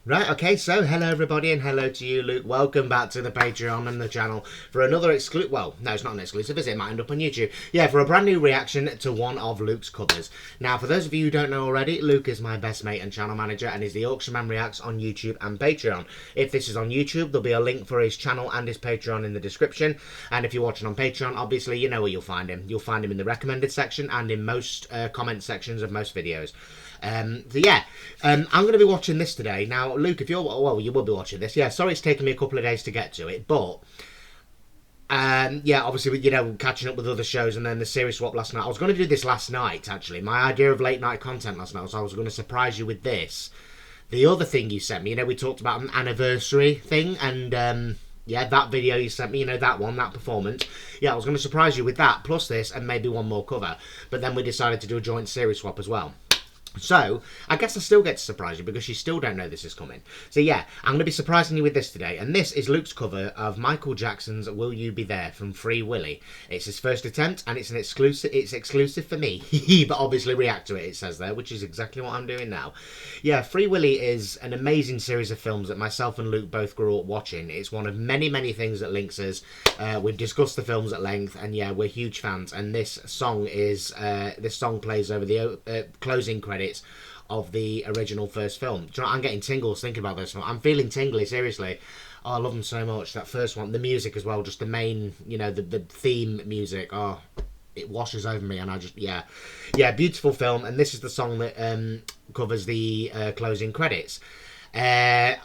Right, okay, so hello everybody and hello to you, Luke. Welcome back to the Patreon and the channel for another exclusive, well, no, it's not an exclusive, is it? It might end up on YouTube. Yeah, for a brand new reaction to one of Luke's covers. Now, for those of you who don't know already, Luke is my best mate and channel manager and is the Auction Man Reacts on YouTube and Patreon. If this is on YouTube, there'll be a link for his channel and his Patreon in the description. And if you're watching on Patreon, obviously, you know where you'll find him. You'll find him in the recommended section and in most comment sections of most videos. I'm going to be watching this today. Now, Luke, if you're, well, you will be watching this. Yeah, sorry it's taken me a couple of days to get to it, but yeah, obviously, you know, catching up with other shows and then the series swap last night. I was going to do this last night, actually. My idea of late night content last night was I was going to surprise you with this. The other thing you sent me, you know, we talked about an anniversary thing, and yeah, that video you sent me, you know, that one, that performance. Yeah, I was going to surprise you with that, plus this, and maybe one more cover. But then we decided to do a joint series swap as well. So, I guess I still get to surprise you because you still don't know this is coming. So yeah, I'm going to be surprising you with this today. And this is Luke's cover of Michael Jackson's Will You Be There from Free Willy. It's his first attempt and it's an exclusive. It's exclusive for me. But obviously react to it, it says there, which is exactly what I'm doing now. Yeah, Free Willy is an amazing series of films that myself and Luke both grew up watching. It's one of many, many things that links us. We've discussed the films at length and yeah, we're huge fans. And this song plays over the closing credits of the original first film. Do you know what? I'm getting tingles thinking about this one. I'm feeling tingly, seriously. Oh, I love them so much. That first one, the music as well, just the main, you know, the theme music. Oh, it washes over me, and I just, yeah, beautiful film. And this is the song that covers the closing credits.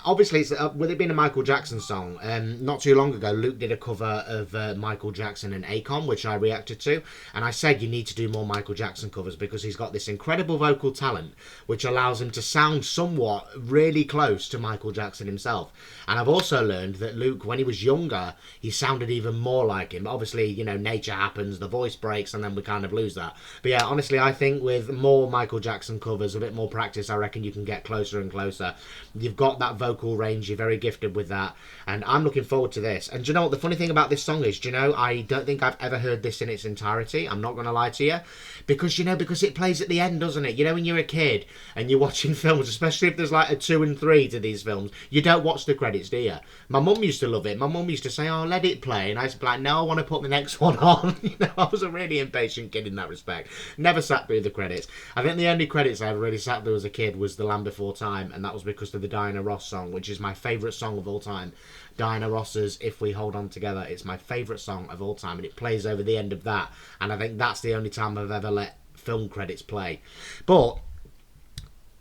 Obviously, it's, with it being a Michael Jackson song, not too long ago, Luke did a cover of Michael Jackson and Akon, which I reacted to, and I said you need to do more Michael Jackson covers because he's got this incredible vocal talent, which allows him to sound somewhat really close to Michael Jackson himself. And I've also learned that Luke, when he was younger, he sounded even more like him. Obviously, you know, nature happens, the voice breaks, and then we kind of lose that. But yeah, honestly, I think with more Michael Jackson covers, a bit more practice, I reckon you can get closer and closer. You've got that vocal range, you're very gifted with that, and I'm looking forward to this. And do you know what the funny thing about this song is? Do you know, I don't think I've ever heard this in its entirety. I'm not going to lie to you, because, you know, because it plays at the end, doesn't it? You know, when you're a kid and you're watching films, especially if there's like a 2 and 3 to these films, you don't watch the credits, do you? My mum used to love it. My mum used to say, oh, let it play, and I used to be like, no, I want to put the next one on. You know, I was a really impatient kid in that respect. Never sat through the credits. I think the only credits I ever really sat through as a kid was The Land Before Time, and that was because of the Diana Ross song, which is my favourite song of all time. Diana Ross's If We Hold On Together. It's my favourite song of all time, and it plays over the end of that, and I think that's the only time I've ever let film credits play. But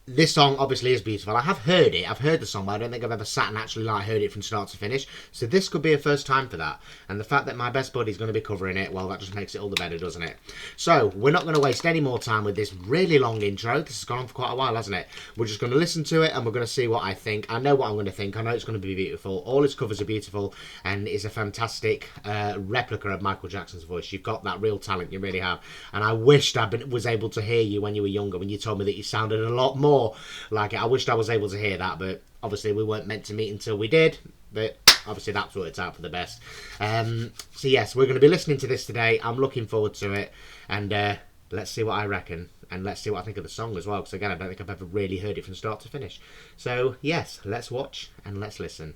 this song obviously is beautiful. I have heard it. I've heard the song, but I don't think I've ever sat and actually like heard it from start to finish. So this could be a first time for that. And the fact that my best buddy's going to be covering it, well, that just makes it all the better, doesn't it? So we're not going to waste any more time with this really long intro. This has gone on for quite a while, hasn't it? We're just going to listen to it and we're going to see what I think. I know what I'm going to think. I know it's going to be beautiful. All his covers are beautiful and is a fantastic replica of Michael Jackson's voice. You've got that real talent, you really have. And I wished I was able to hear you when you were younger, when you told me that you sounded a lot more like it. I wished I was able to hear that, but obviously we weren't meant to meet until we did, but obviously that's worked out for the best. So yes, we're going to be listening to this today. I'm looking forward to it, and let's see what I reckon, and let's see what I think of the song as well, because again, I don't think I've ever really heard it from start to finish. So yes, let's watch and let's listen.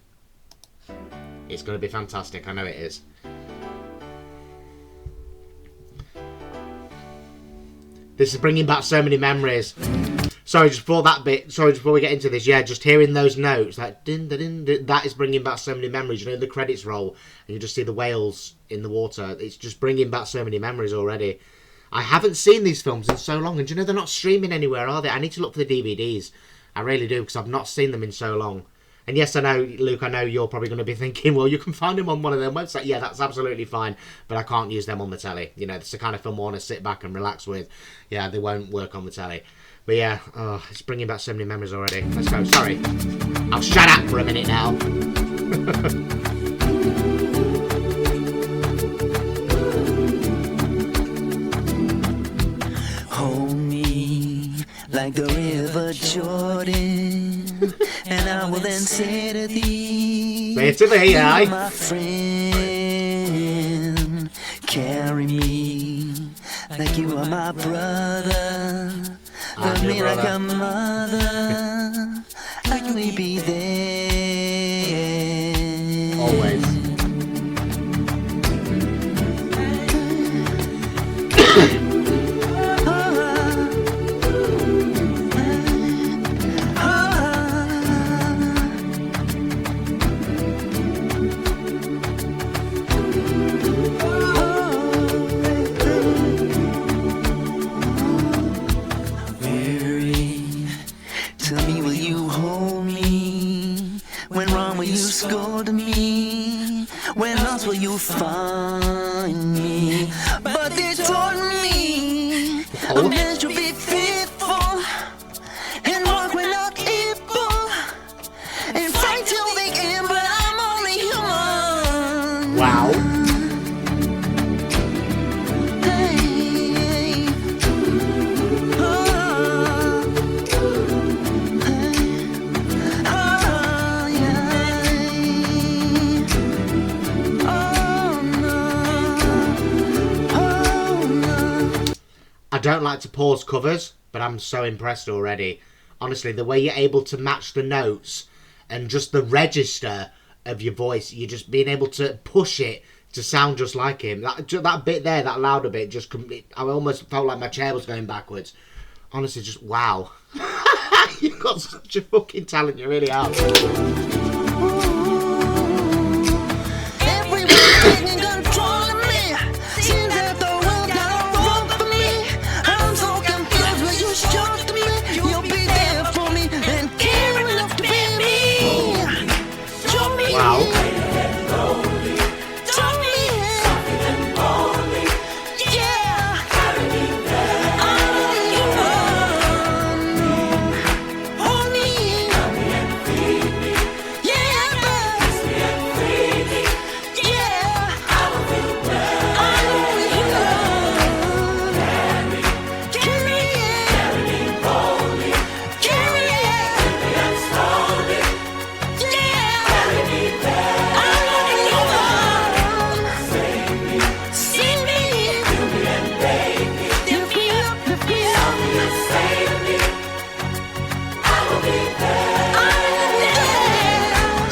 It's going to be fantastic, I know it is. This is bringing back so many memories. Sorry, just before that bit, sorry, just before we get into this, yeah, just hearing those notes, like, din, din, din, din, that is bringing back so many memories. You know, the credits roll, and you just see the whales in the water. It's just bringing back so many memories already. I haven't seen these films in so long, and do you know, they're not streaming anywhere, are they? I need to look for the DVDs. I really do, because I've not seen them in so long. And yes, I know, Luke, I know you're probably going to be thinking, well, you can find them on one of their websites. Yeah, that's absolutely fine, but I can't use them on the telly. You know, it's the kind of film I want to sit back and relax with. Yeah, they won't work on the telly. But yeah, oh, it's bringing back so many memories already. Let's go. Sorry. I'll shut up for a minute now. Hold me like the river Jordan, and I will then say to thee, you are my friend, carry me like you are my brother. Love me like a mother. always be there. Always. Tell me, will you hold me? When wrong, will you scold me? When lost, will you find me? But they told me a man should be faithful and walk without evil and fight till the end. But I'm only human. Wow. I don't like to pause covers, but I'm so impressed already. Honestly, the way you're able to match the notes and just the register of your voice, you're just being able to push it to sound just like him. That bit there, that louder bit, I almost felt like my chair was going backwards. Honestly, just wow. You've got such a fucking talent, you really have.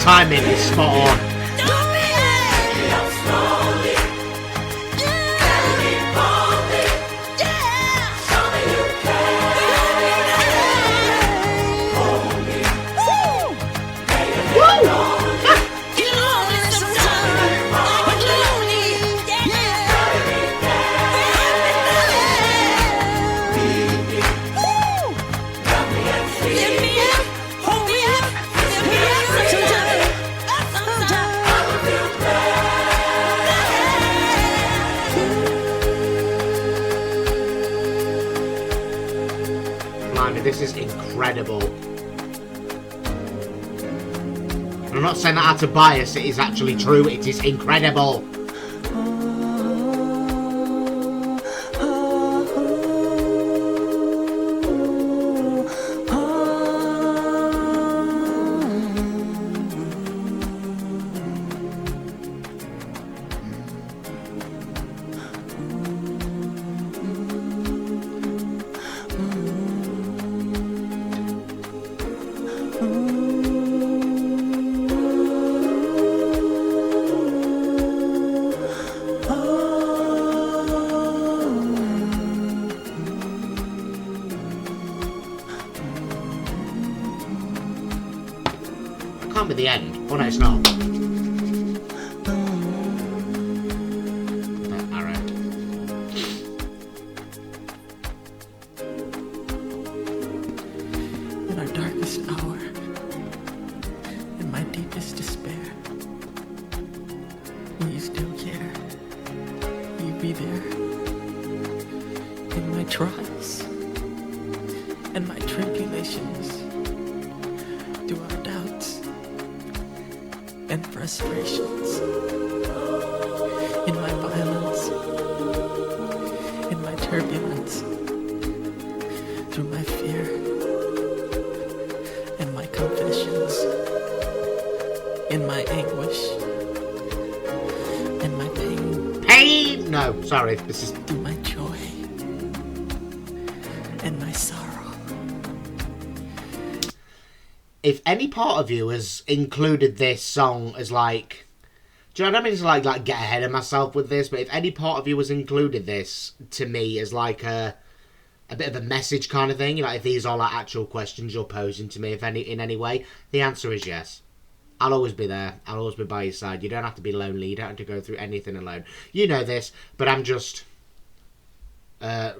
Timing is spot on. This is incredible. I'm not saying that out of bias, it is actually true, it is incredible. Can't be the end. Oh no, it's not. Alright. In our darkest hour, in my deepest despair, will you still care? Will you be there? In my trials and my tribulations, through our doubts and frustrations, in my violence, in my turbulence, through my fear and my confessions, in my anguish and my pain. Pain! No, sorry, this is... Through my joy and my sorrow. if any part of you has included this song as like, do you know what I mean? It's like get ahead of myself with this, but if any part of you has included this to me as like a bit of a message kind of thing, if these are like actual questions you're posing to me, if any in any way, the answer is yes. I'll always be there. I'll always be by your side. You don't have to be lonely. You don't have to go through anything alone. You know this, but I'm just I'm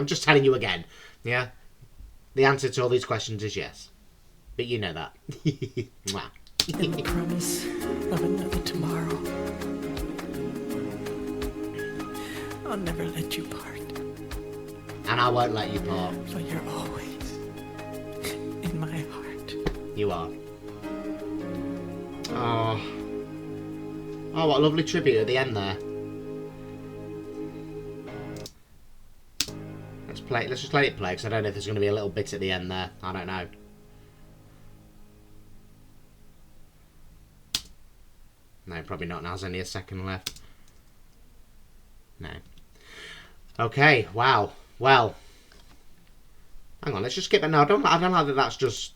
just telling you again. Yeah, the answer to all these questions is yes, but you know that. Mwah. In the promise of another tomorrow, I'll never let you part. And I won't let you part. For you're always in my heart. You are. Oh, what a lovely tribute at the end there. Let's just let it play, because I don't know if there's going to be a little bit at the end there. I don't know. No, probably not. Now there's only a second left. No. Okay, wow. Well. Hang on, let's just skip it. No, I don't like that that's just...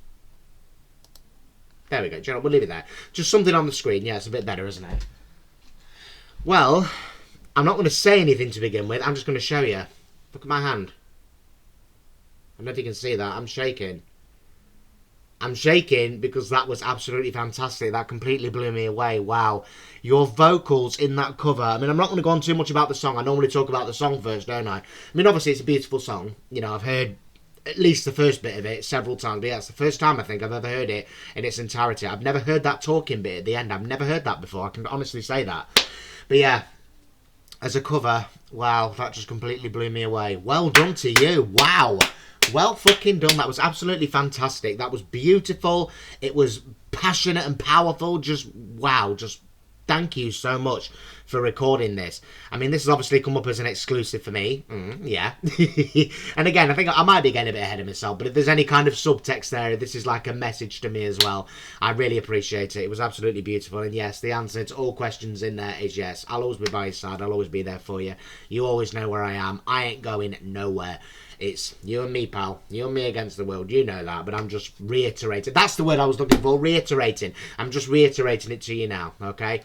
There we go. Do you know, we'll leave it there. Just something on the screen. Yeah, it's a bit better, isn't it? Well, I'm not going to say anything to begin with. I'm just going to show you. Look at my hand. I don't know if you can see that. I'm shaking. I'm shaking because that was absolutely fantastic. That completely blew me away. Wow. Your vocals in that cover. I mean, I'm not going to go on too much about the song. I normally talk about the song first, don't I? I mean, obviously, it's a beautiful song. I've heard at least the first bit of it several times. But yeah, it's the first time I think I've ever heard it in its entirety. I've never heard that talking bit at the end. I've never heard that before. I can honestly say that. But yeah, as a cover, wow, that just completely blew me away. Well done to you. Wow. Well fucking done. That was absolutely fantastic. That was beautiful. It was passionate and powerful. Just wow. Just thank you so much for recording this. I mean, this has obviously come up as an exclusive for me. Yeah. And again, I think I might be getting a bit ahead of myself, but if there's any kind of subtext there, this is like a message to me as well. I really appreciate it. It was absolutely beautiful. And yes, the answer to all questions in there is yes. I'll always be by your side. I'll always be there for you. You always know where I am. I ain't going nowhere. It's you and me, pal. You and me against the world. You know that, but I'm just reiterating. That's the word I was looking for, reiterating. I'm just reiterating it to you now, okay?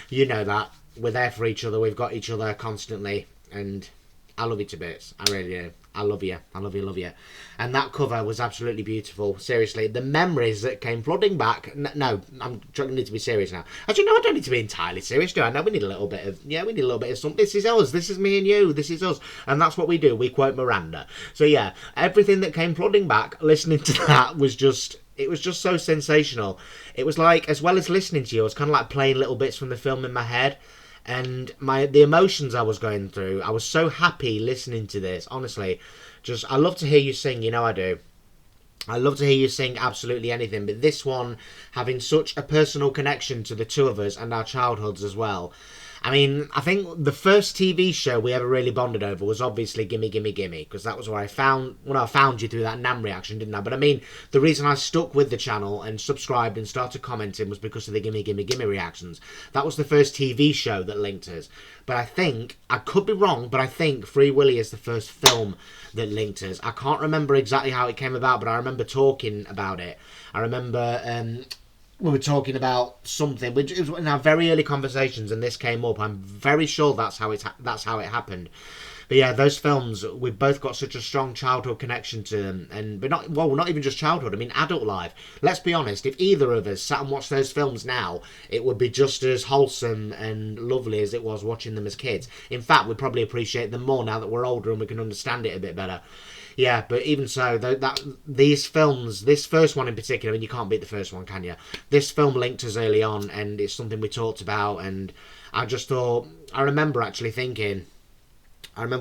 You know that. We're there for each other. We've got each other constantly, and I love you to bits. I really do. I love you. I love you, love you. And that cover was absolutely beautiful. Seriously, the memories that came flooding back. No, I'm trying to need to be serious now. Actually, no, I don't need to be entirely serious, do I? No, we need a little bit of, we need a little bit of something. This is us. This is me and you. This is us. And that's what we do. We quote Miranda. So yeah, everything that came flooding back, listening to that was just... It was just so sensational. It was like, as well as listening to you, I was kind of like playing little bits from the film in my head. And the emotions I was going through, I was so happy listening to this, honestly. Just, I love to hear you sing, I do. I love to hear you sing absolutely anything, but this one, having such a personal connection to the two of us and our childhoods as well. I mean, I think the first TV show we ever really bonded over was obviously Gimme Gimme Gimme, because that was where I found you through that Nam reaction, didn't I? But I mean, the reason I stuck with the channel and subscribed and started commenting was because of the Gimme Gimme Gimme reactions. That was the first TV show that linked us. But I think, I could be wrong, but I think Free Willy is the first film that linked us. I can't remember exactly how it came about, but I remember talking about it. I remember... we were talking about something, which was in our very early conversations, and this came up. I'm very sure that's how it happened. But yeah, those films, we've both got such a strong childhood connection to them, but not even just childhood. I mean, adult life. Let's be honest. If either of us sat and watched those films now, it would be just as wholesome and lovely as it was watching them as kids. In fact, we'd probably appreciate them more now that we're older and we can understand it a bit better. Yeah, but even so, these films, this first one in particular, I mean, you can't beat the first one, can you? This film linked us early on, and it's something we talked about, and I just thought, I remember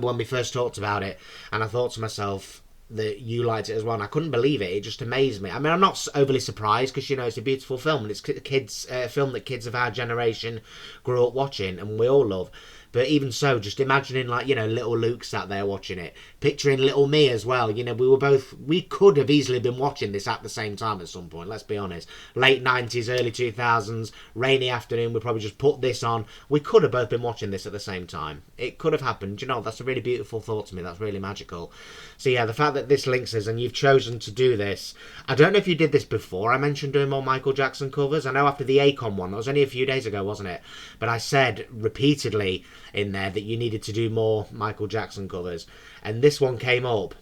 when we first talked about it, and I thought to myself that you liked it as well, and I couldn't believe it. It just amazed me. I mean, I'm not overly surprised, because, it's a beautiful film, and it's a film that kids of our generation grew up watching, and we all love. But even so, just imagining, like, you know, little Luke sat there watching it, picturing little me as well. You know, we could have easily been watching this at the same time at some point, let's be honest. Late 90s, early 2000s, rainy afternoon, we probably just put this on. We could have both been watching this at the same time. It could have happened. You know, that's a really beautiful thought to me. That's really magical. So yeah, the fact that this links us and you've chosen to do this. I don't know if you did this before. I mentioned doing more Michael Jackson covers. I know after the Akon one, that was only a few days ago, wasn't it? But I said repeatedly in there that you needed to do more Michael Jackson covers, and this one came up.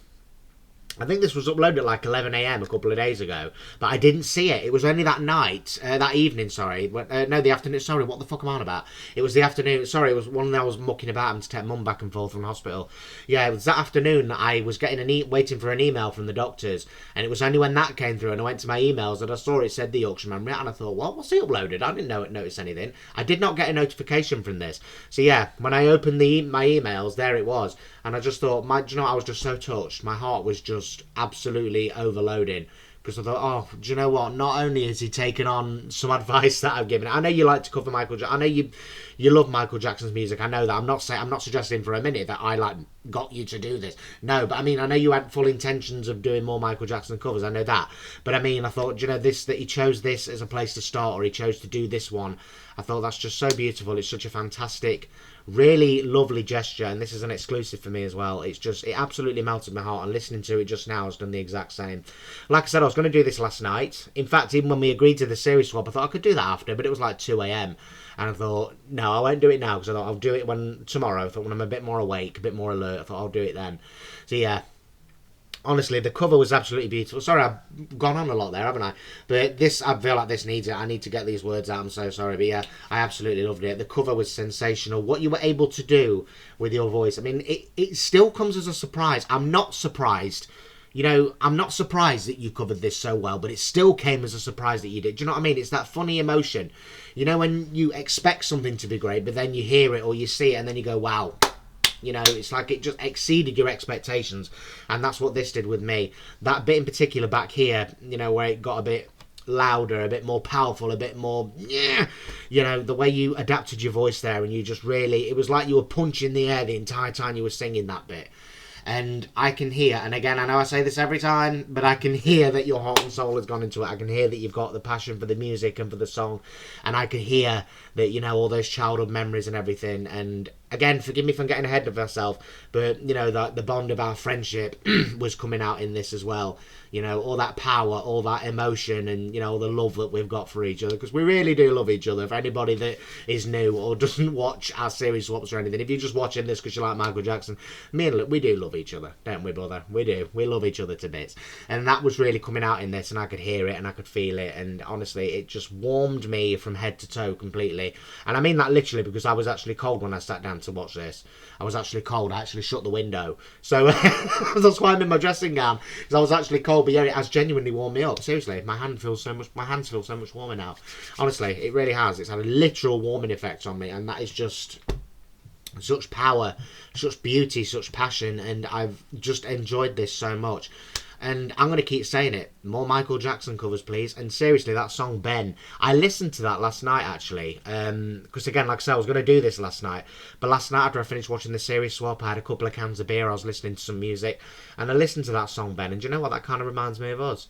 I think this was uploaded at like 11 a.m. a couple of days ago, but I didn't see it. It was only that night, that evening, sorry. No, the afternoon, sorry, what the fuck am I on about? It was the afternoon, sorry, it was one that I was mucking about having to take mum back and forth from hospital. Yeah, it was that afternoon that I was getting waiting for an email from the doctors, and it was only when that came through and I went to my emails that I saw it said the Yorkshire Memory, and I thought, well, what's he uploaded? I didn't notice anything. I did not get a notification from this. So yeah, when I opened my emails, there it was. And I just thought, do you know what? I was just so touched. My heart was just absolutely overloading. Because I thought, oh, do you know what? Not only has he taken on some advice that I've given. I know you like to cover Michael Jackson. I know you love Michael Jackson's music. I know that. I'm not suggesting for a minute that I like got you to do this. No, but I mean, I know you had full intentions of doing more Michael Jackson covers. I know that. But I mean, I thought, do you know, that he chose this as a place to start, or he chose to do this one. I thought that's just so beautiful. It's such a fantastic, really lovely gesture, and this is an exclusive for me as well. It absolutely melted my heart, and listening to it just now has done the exact same. Like I said, I was going to do this last night. In fact, even when we agreed to the series swap, I thought I could do that after, but it was like 2 a.m. and I thought, no, I won't do it now, because I thought I'll do it tomorrow. I thought when I'm a bit more awake, a bit more alert, I thought I'll do it then. So yeah, honestly, the cover was absolutely beautiful. Sorry, I've gone on a lot there, haven't I? But this, I feel like this needs it. I need to get these words out. I'm so sorry. But yeah, I absolutely loved it. The cover was sensational. What you were able to do with your voice, I mean, it still comes as a surprise. I'm not surprised. You know, I'm not surprised that you covered this so well, but it still came as a surprise that you did. Do you know what I mean? It's that funny emotion. You know, when you expect something to be great, but then you hear it or you see it and then you go, wow. You know, it's like it just exceeded your expectations. And that's what this did with me. That bit in particular back here, you know, where it got a bit louder, a bit more powerful, a bit more, yeah, you know, the way you adapted your voice there, and you just really, it was like you were punching the air the entire time you were singing that bit. And I can hear, and again, I know I say this every time, but I can hear that your heart and soul has gone into it. I can hear that you've got the passion for the music and for the song, and I can hear that, you know, all those childhood memories and everything. And again, forgive me for getting ahead of myself, but, you know, the bond of our friendship was coming out in this as well. You know, all that power, all that emotion, and, you know, all the love that we've got for each other, because we really do love each other. For anybody that is new or doesn't watch our series swaps or anything, if you're just watching this because you like Michael Jackson, me and Luke, we do love each other, don't we, brother? We do. We love each other to bits. And that was really coming out in this, and I could hear it and I could feel it, and honestly, it just warmed me from head to toe completely. And I mean that literally, because I was actually cold when I sat down to watch this. I was actually cold. I actually shut the window. So that's why I'm in my dressing gown, because I was actually cold. But yeah, it has genuinely warmed me up. Seriously, my hands feel so much warmer now. Honestly, it really has. It's had a literal warming effect on me, and that is just such power, such beauty, such passion, and I've just enjoyed this so much. And I'm going to keep saying it. More Michael Jackson covers, please. And seriously, that song, Ben, I listened to that last night, actually. Because, again, like I said, I was going to do this last night. But last night, after I finished watching the series swap, I had a couple of cans of beer. I was listening to some music. And I listened to that song, Ben. And do you know what? That kind of reminds me of us.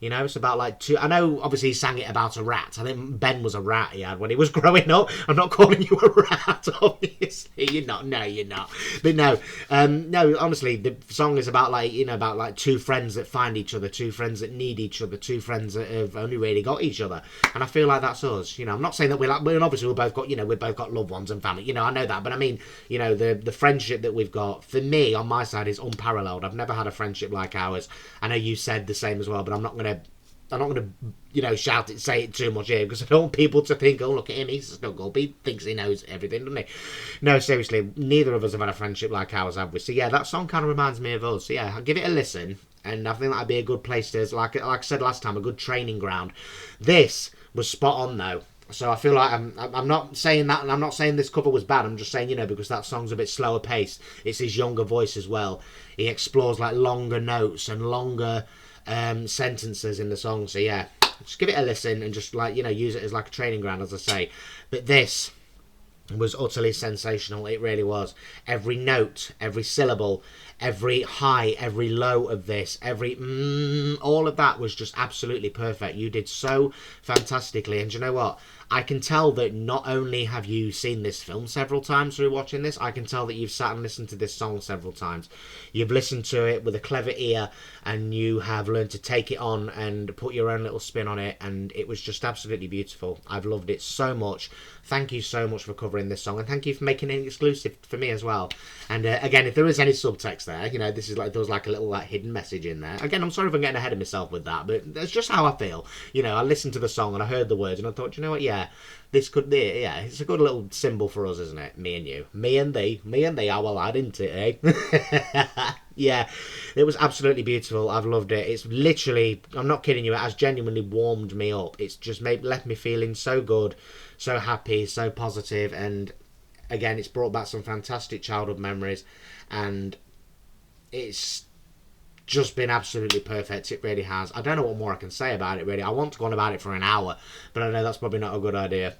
You know, it's about like two. I know, obviously, he sang it about a rat. I think Ben was a rat he had when he was growing up. I'm not calling you a rat, obviously. You're not. No, you're not. But no, no. Honestly, the song is about like, you know, about like two friends that find each other, two friends that need each other, two friends that have only really got each other. And I feel like that's us. You know, I'm not saying that we're like. Obviously, we've both got. You know, we've both got loved ones and family. You know, I know that. But I mean, you know, the friendship that we've got for me on my side is unparalleled. I've never had a friendship like ours. I know you said the same as well, but I'm not gonna, you know, say it too much here, because I don't want people to think, oh, look at him, he's a snuggle. He thinks he knows everything, doesn't he? No, seriously, neither of us have had a friendship like ours, have we? So yeah, that song kind of reminds me of us. So yeah, I'll give it a listen, and I think that'd be a good place to, like I said last time, a good training ground. This was spot on, though. So I feel like I'm not saying that, and I'm not saying this cover was bad. I'm just saying, you know, because that song's a bit slower paced. It's his younger voice as well. He explores like longer notes and longer sentences in the song. So yeah, just give it a listen and just, like, you know, use it as like a training ground, as I say. But this was utterly sensational. It really was. Every note, every syllable, every high, every low of this, every all of that was just absolutely perfect. You did so fantastically. And you know what? I can tell that not only have you seen this film several times through watching this, I can tell that you've sat and listened to this song several times. You've listened to it with a clever ear, and you have learned to take it on and put your own little spin on it, and it was just absolutely beautiful. I've loved it so much. Thank you so much for covering this song, and thank you for making it exclusive for me as well. And again, if there is any subtext there, you know, this is like, there was like a little like hidden message in there. Again, I'm sorry if I'm getting ahead of myself with that, but that's just how I feel. You know, I listened to the song and I heard the words and I thought, you know what, yeah, this could be, yeah, it's a good little symbol for us, isn't it? Me and you. Me and thee, our lad, isn't it, eh? Yeah, it was absolutely beautiful. I've loved it. It's literally, I'm not kidding you, it has genuinely warmed me up. It's just left me feeling so good, so happy, so positive, and again, it's brought back some fantastic childhood memories, and it's just been absolutely perfect. It really has. I don't know what more I can say about it, really. I want to go on about it for an hour, but I know that's probably not a good idea.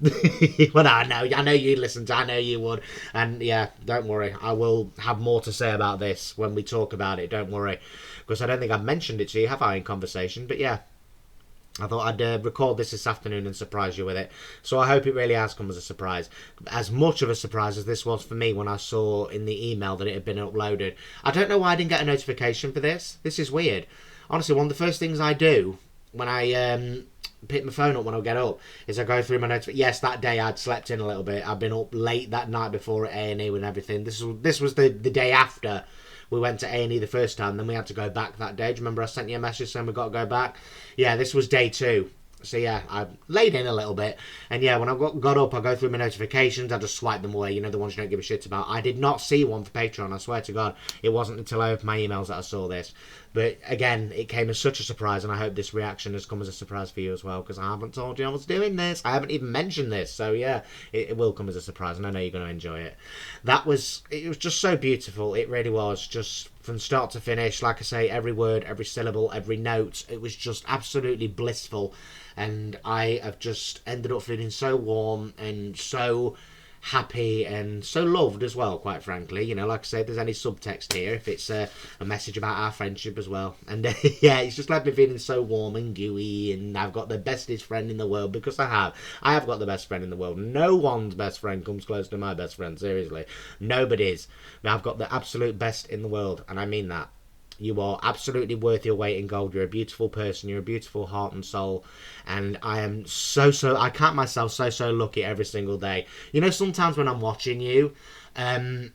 But I know you listened. I know you would. And yeah, don't worry. I will have more to say about this when we talk about it. Don't worry. Because I don't think I've mentioned it to you, have I, in conversation? But yeah, I thought I'd record this afternoon and surprise you with it. So I hope it really has come as a surprise. As much of a surprise as this was for me when I saw in the email that it had been uploaded. I don't know why I didn't get a notification for this. This is weird. Honestly, one of the first things I do when I pick my phone up when I get up is I go through my notifications. Yes, that day I'd slept in a little bit. I'd been up late that night before at A&E and everything. This was the day after we went to A&E the first time, then we had to go back that day. Do you remember I sent you a message saying we got to go back? Yeah, this was day 2. So yeah, I laid in a little bit. And yeah, when I got up, I go through my notifications. I just swipe them away, you know, the ones you don't give a shit about. I did not see one for Patreon, I swear to God. It wasn't until I opened my emails that I saw this. But again, it came as such a surprise, and I hope this reaction has come as a surprise for you as well, because I haven't told you I was doing this. I haven't even mentioned this. So yeah, it will come as a surprise, and I know you're going to enjoy it. It was just so beautiful. It really was. Just from start to finish, like I say, every word, every syllable, every note, it was just absolutely blissful. And I have just ended up feeling so warm and so happy and so loved as well, quite frankly. You know, like I said, if there's any subtext here, if it's a message about our friendship as well. And yeah, it's just left me feeling so warm and gooey, and I've got the bestest friend in the world, because I have got the best friend in the world. No one's best friend comes close to my best friend, seriously. Nobody's. I've got the absolute best in the world, and I mean that. You are absolutely worth your weight in gold. You're a beautiful person. You're a beautiful heart and soul. And I am I count myself so lucky every single day. You know, sometimes when I'm watching you, when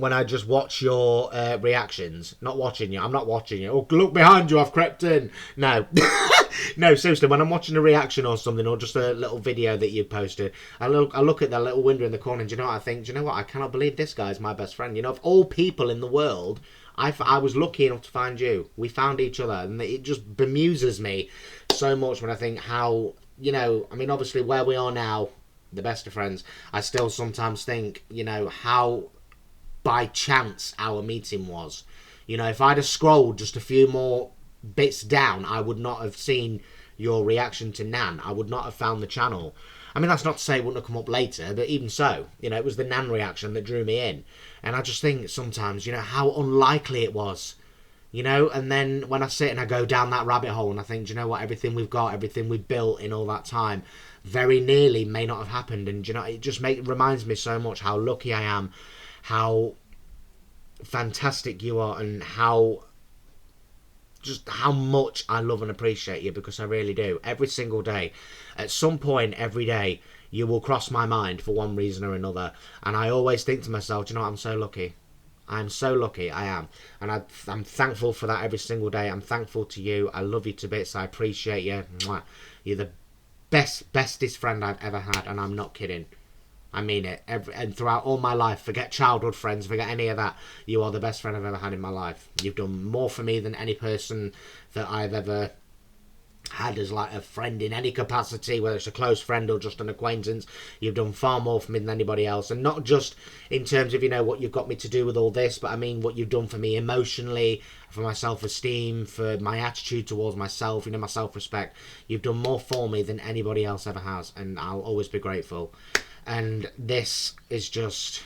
I just watch your reactions, I'm not watching you. Oh, look behind you, I've crept in. No. No, seriously, when I'm watching a reaction or something, or just a little video that you've posted, I look at that little window in the corner, and do you know what I think? Do you know what? I cannot believe this guy's my best friend. You know, of all people in the world, I was lucky enough to find you. We found each other, and it just bemuses me so much when I think how, you know, I mean, obviously where we are now, the best of friends, I still sometimes think, you know, how by chance our meeting was. You know, if I'd have scrolled just a few more bits down, I would not have seen your reaction to Nan. I would not have found the channel. I mean, that's not to say it wouldn't have come up later, but even so, you know, it was the Nan reaction that drew me in. And I just think sometimes, you know, how unlikely it was, you know, and then when I sit and I go down that rabbit hole and I think, do you know what, everything we've got, everything we've built in all that time, very nearly may not have happened. And, you know, it just reminds me so much how lucky I am, how fantastic you are, and how much I love and appreciate you, because I really do. Every single day, at some point every day, you will cross my mind for one reason or another, and I always think to myself, do you know what, I'm so lucky. I'm so lucky, I am. And I'm thankful for that every single day. I'm thankful to you. I love you to bits. I appreciate you. Mwah. You're the bestest friend I've ever had, and I'm not kidding. I mean it. And throughout all my life, forget childhood friends, forget any of that, you are the best friend I've ever had in my life. You've done more for me than any person that I've ever had as like a friend in any capacity, whether it's a close friend or just an acquaintance. You've done far more for me than anybody else, and not just in terms of, you know, what you've got me to do with all this, but I mean what you've done for me emotionally, for my self-esteem, for my attitude towards myself, you know, my self-respect. You've done more for me than anybody else ever has, and I'll always be grateful. And this is just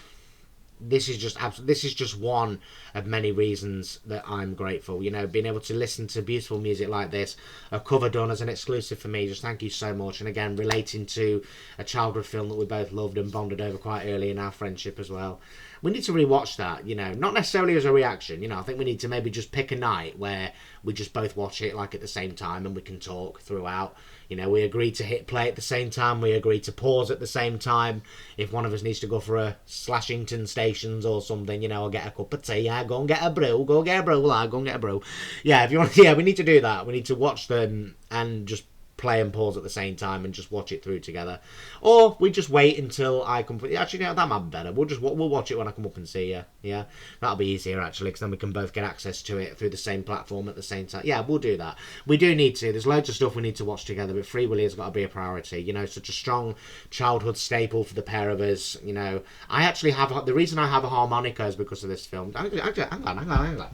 one of many reasons that I'm grateful. You know, being able to listen to beautiful music like this, a cover done as an exclusive for me, just thank you so much. And again, relating to a childhood film that we both loved and bonded over quite early in our friendship as well. We need to rewatch that, you know, not necessarily as a reaction. You know, I think we need to maybe just pick a night where we just both watch it like at the same time and we can talk throughout. You know, we agree to hit play at the same time. We agree to pause at the same time. If one of us needs to go for a Slashington Stations or something, you know, I'll get a cup of tea. Yeah, go and get a brew. Go get a brew. Go and get a brew. Yeah, if you want, yeah, we need to do that. We need to watch them and just play and pause at the same time and just watch it through together. Or we just wait until I come. Actually, no, that might be better. We'll watch it when I come up and see you. Yeah, that'll be easier actually, because then we can both get access to it through the same platform at the same time. Yeah, we'll do that. We do need to. There's loads of stuff we need to watch together, but Free Willy has got to be a priority. You know, such a strong childhood staple for the pair of us. You know, I actually have the reason I have a harmonica is because of this film. Hang on.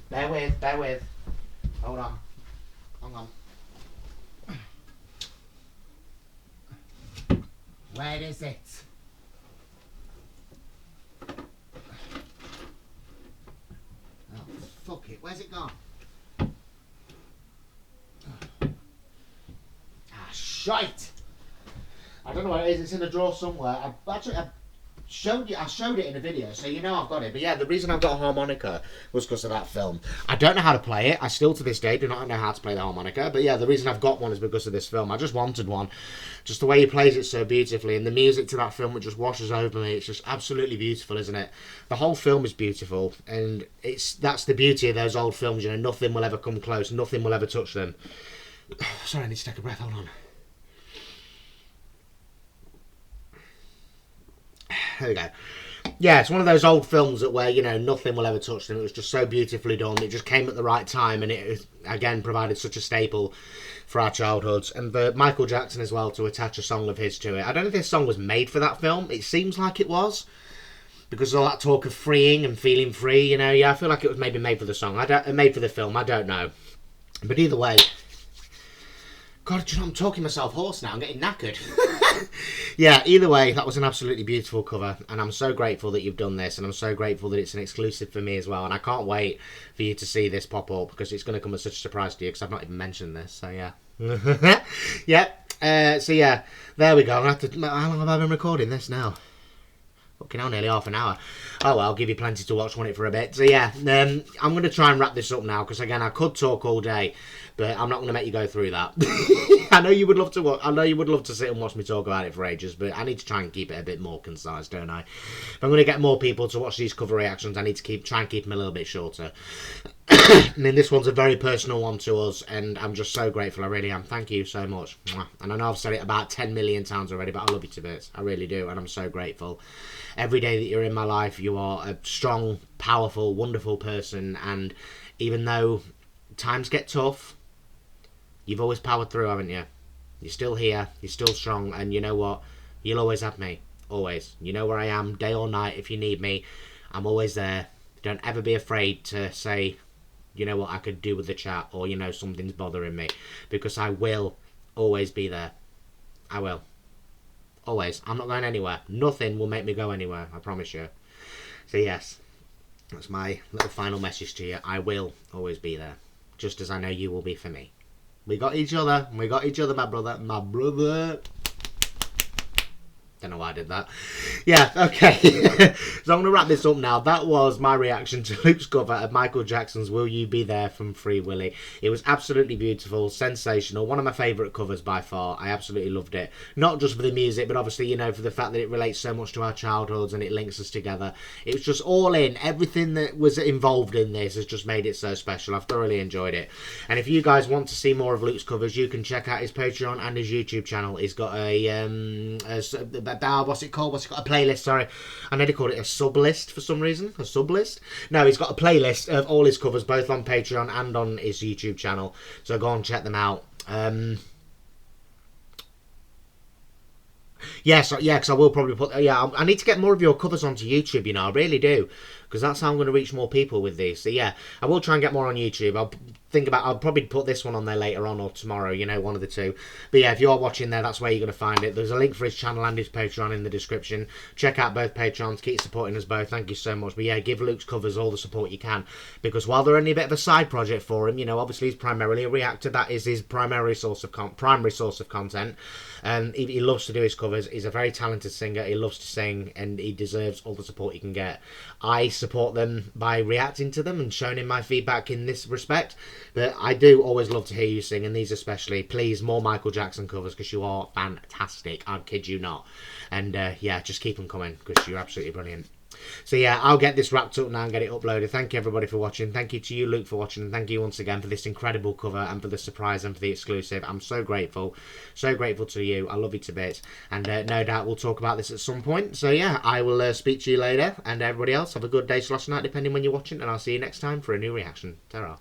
Bear with. Hold on. Hang on. Where is it? Oh, fuck it. Where's it gone? Ah, shite! I don't know where it is. It's in the drawer somewhere. I showed it in a video, so you know I've got it. But yeah, the reason I've got a harmonica was because of that film. I don't know how to play it. I still to this day do not know how to play the harmonica. But yeah, the reason I've got one is because of this film. I just wanted one. Just the way he plays it so beautifully, and the music to that film, it just washes over me. It's just absolutely beautiful, isn't it? The whole film is beautiful, and that's the beauty of those old films. You know, nothing will ever come close. Nothing will ever touch them. Sorry, I need to take a breath. Hold on. There we go. Yeah, it's one of those old films that where, you know, nothing will ever touch them. It was just so beautifully done. It just came at the right time, and it, again, provided such a staple for our childhoods. And for Michael Jackson as well to attach a song of his to it. I don't know if this song was made for that film. It seems like it was, because of all that talk of freeing and feeling free, you know. Yeah, I feel like it was maybe made for the song. Made for the film. I don't know. But either way... God, you know, I'm talking myself hoarse now. I'm getting knackered. Yeah, either way, that was an absolutely beautiful cover. And I'm so grateful that you've done this. And I'm so grateful that it's an exclusive for me as well. And I can't wait for you to see this pop up, because it's going to come as such a surprise to you, because I've not even mentioned this. So, yeah. Yeah. So, yeah. There we go. How long have I been recording this now? Fucking hell, nearly half an hour. Oh well, I'll give you plenty to watch on it for a bit. So yeah, I'm going to try and wrap this up now, because again, I could talk all day, but I'm not going to make you go through that. I know you would love to. I know you would love to sit and watch me talk about it for ages, but I need to try and keep it a bit more concise, don't I? If I'm going to get more people to watch these cover reactions, I need to try and keep them a little bit shorter. I mean, this one's a very personal one to us, and I'm just so grateful. I really am. Thank you so much. And I know I've said it about 10 million times already, but I love you to bits. I really do, and I'm so grateful. Every day that you're in my life, you are a strong, powerful, wonderful person, and even though times get tough, you've always powered through, haven't you? You're still here, you're still strong, and you know what? You'll always have me. Always. You know where I am, day or night, if you need me. I'm always there. Don't ever be afraid to say, you know what, I could do with the chat, or, you know, something's bothering me, because I will always be there. I will. Always. I'm not going anywhere. Nothing will make me go anywhere, I promise you. So yes, that's my little final message to you. I will always be there, just as I know you will be for me. We got each other. We got each other, my brother. My brother. Don't know why I did that. Yeah, okay. So I'm going to wrap this up now. That was my reaction to Luke's cover of Michael Jackson's Will You Be There from Free Willy. It was absolutely beautiful, sensational. One of my favourite covers by far. I absolutely loved it. Not just for the music, but obviously, you know, for the fact that it relates so much to our childhoods and it links us together. It was just all in. Everything that was involved in this has just made it so special. I've thoroughly enjoyed it. And if you guys want to see more of Luke's covers, you can check out his Patreon and his YouTube channel. He's got what's it called? What's it got? A playlist, sorry. I nearly called it a sub-list for some reason. A sub-list? No, he's got a playlist of all his covers, both on Patreon and on his YouTube channel. So go and check them out. Yes, yeah, because I will probably put... Yeah, I need to get more of your covers onto YouTube, you know. I really do. because that's how I'm going to reach more people with these. So yeah, I will try and get more on YouTube. I'll probably put this one on there later on or tomorrow, you know, one of the two. But yeah, if you are watching there, that's where you're going to find it. There's a link for his channel and his Patreon in the description. Check out both Patreons, keep supporting us both, thank you so much. But yeah, give Luke's covers all the support you can, because while they're only a bit of a side project for him, you know, obviously he's primarily a reactor, that is his primary source of content. He loves to do his covers. He's a very talented singer, he loves to sing, and he deserves all the support he can get. I support them by reacting to them and showing him my feedback in this respect. But I do always love to hear you sing, and these especially. Please, more Michael Jackson covers, because you are fantastic. I kid you not. And yeah, just keep them coming, because you're absolutely brilliant. So yeah, I'll get this wrapped up now and get it uploaded. Thank you everybody for watching. Thank you to you, Luke, for watching. And thank you once again for this incredible cover and for the surprise and for the exclusive. I'm so grateful. So grateful to you. I love you to bits. And no doubt we'll talk about this at some point. So yeah, I will speak to you later. And everybody else, have a good day / night, depending when you're watching. And I'll see you next time for a new reaction. Ta-ra.